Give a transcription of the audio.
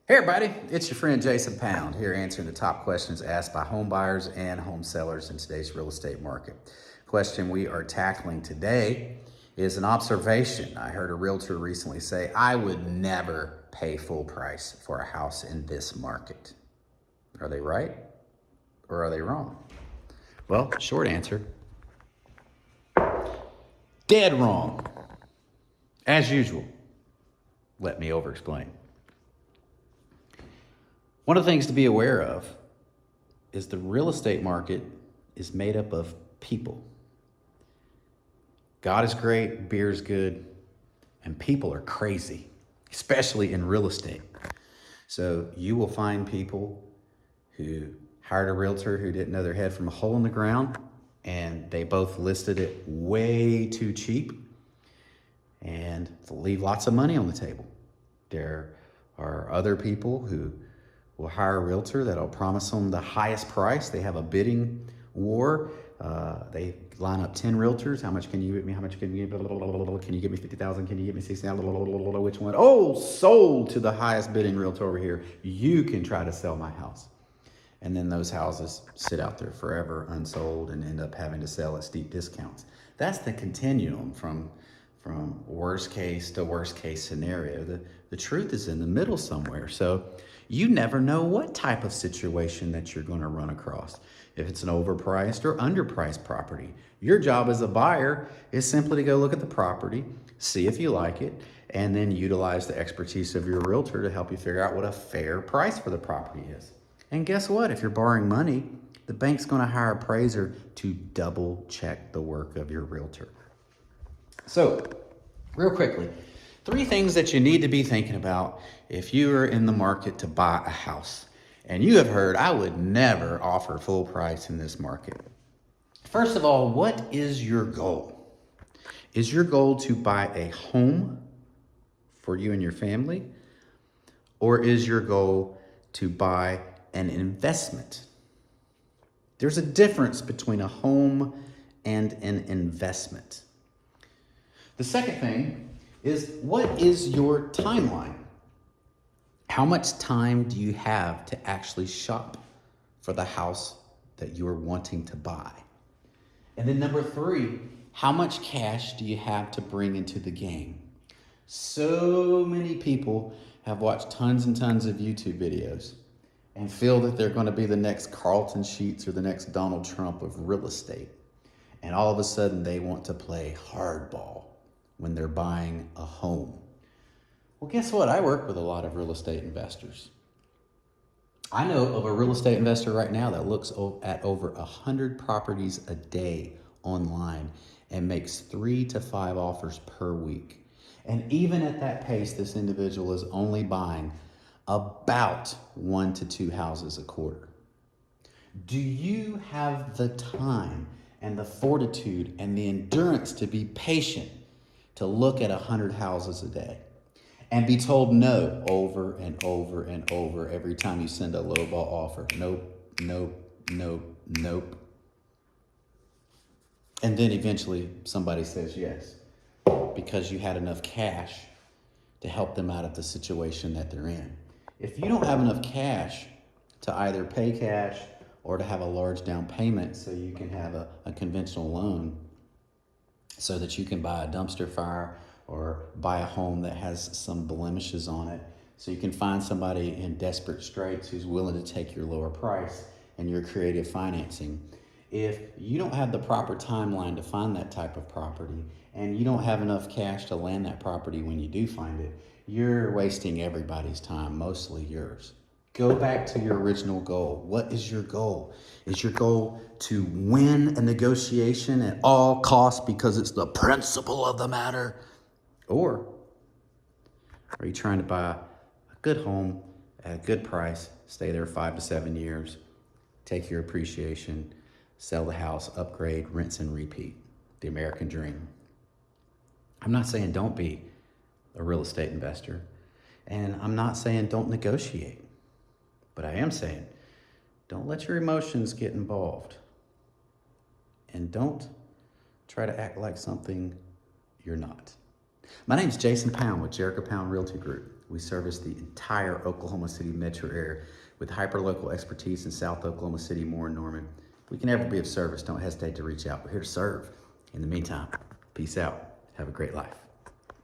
Hey everybody, it's your friend Jason Pound here answering the top questions asked by home buyers and home sellers in today's real estate market. Question we are tackling today is an observation. I heard a realtor recently say, I would never pay full price for a house in this market. Are they right or are they wrong? Well, short answer, dead wrong. As usual, let me over explain. One of the things to be aware of is the real estate market is made up of people. God is great, beer is good, and people are crazy, especially in real estate. So you will find people who hired a realtor who didn't know their head from a hole in the ground, and they both listed it way too cheap and leave lots of money on the table. There are other people who will hire a realtor that'll promise them the highest price. They have a bidding war. They line up 10 realtors. How much can you get me? How much can you get me? Can you get me 50,000? Can you get me 60,000? Which one? Oh, sold to the highest bidding realtor over here. You can try to sell my house. And then those houses sit out there forever unsold and end up having to sell at steep discounts. That's the continuum from worst case to worst case scenario. The truth is in the middle somewhere. So you never know what type of situation that you're going to run across. If it's an overpriced or underpriced property, your job as a buyer is simply to go look at the property, see if you like it, and then utilize the expertise of your realtor to help you figure out what a fair price for the property is. And guess what? If you're borrowing money, the bank's going to hire an appraiser to double check the work of your realtor. So, real quickly, 3 things that you need to be thinking about if you are in the market to buy a house. And you have heard, I would never offer full price in this market. First of all, what is your goal? Is your goal to buy a home for you and your family? Or is your goal to buy an investment? There's a difference between a home and an investment. The second thing is, what is your timeline? How much time do you have to actually shop for the house that you are wanting to buy? And then number 3, how much cash do you have to bring into the game? So many people have watched tons and tons of YouTube videos and feel that they're going to be the next Carlton Sheets or the next Donald Trump of real estate. And all of a sudden they want to play hardball when they're buying a home. Well, guess what? I work with a lot of real estate investors. I know of a real estate investor right now that looks at over 100 properties a day online and makes 3 to 5 offers per week. And even at that pace, this individual is only buying about 1 to 2 houses a quarter. Do you have the time and the fortitude and the endurance to be patient to look at 100 houses a day and be told no over and over and over every time you send a lowball offer? Nope, nope, nope, nope. And then eventually somebody says yes because you had enough cash to help them out of the situation that they're in. If you don't have enough cash to either pay cash or to have a large down payment so you can have a conventional loan so that you can buy a dumpster fire or buy a home that has some blemishes on it, so you can find somebody in desperate straits who's willing to take your lower price and your creative financing. If you don't have the proper timeline to find that type of property and you don't have enough cash to land that property when you do find it, you're wasting everybody's time, mostly yours. Go back to your original goal. What is your goal? Is your goal to win a negotiation at all costs because it's the principle of the matter? Or are you trying to buy a good home at a good price, stay there 5 to 7 years, take your appreciation, sell the house, upgrade, rinse and repeat? The American dream. I'm not saying don't be a real estate investor, and I'm not saying don't negotiate. But I am saying, don't let your emotions get involved. And don't try to act like something you're not. My name's Jason Pound with Jericho Pound Realty Group. We service the entire Oklahoma City metro area with hyper-local expertise in South Oklahoma City, Moore, and Norman. If we can ever be of service, don't hesitate to reach out. We're here to serve. In the meantime, peace out. Have a great life.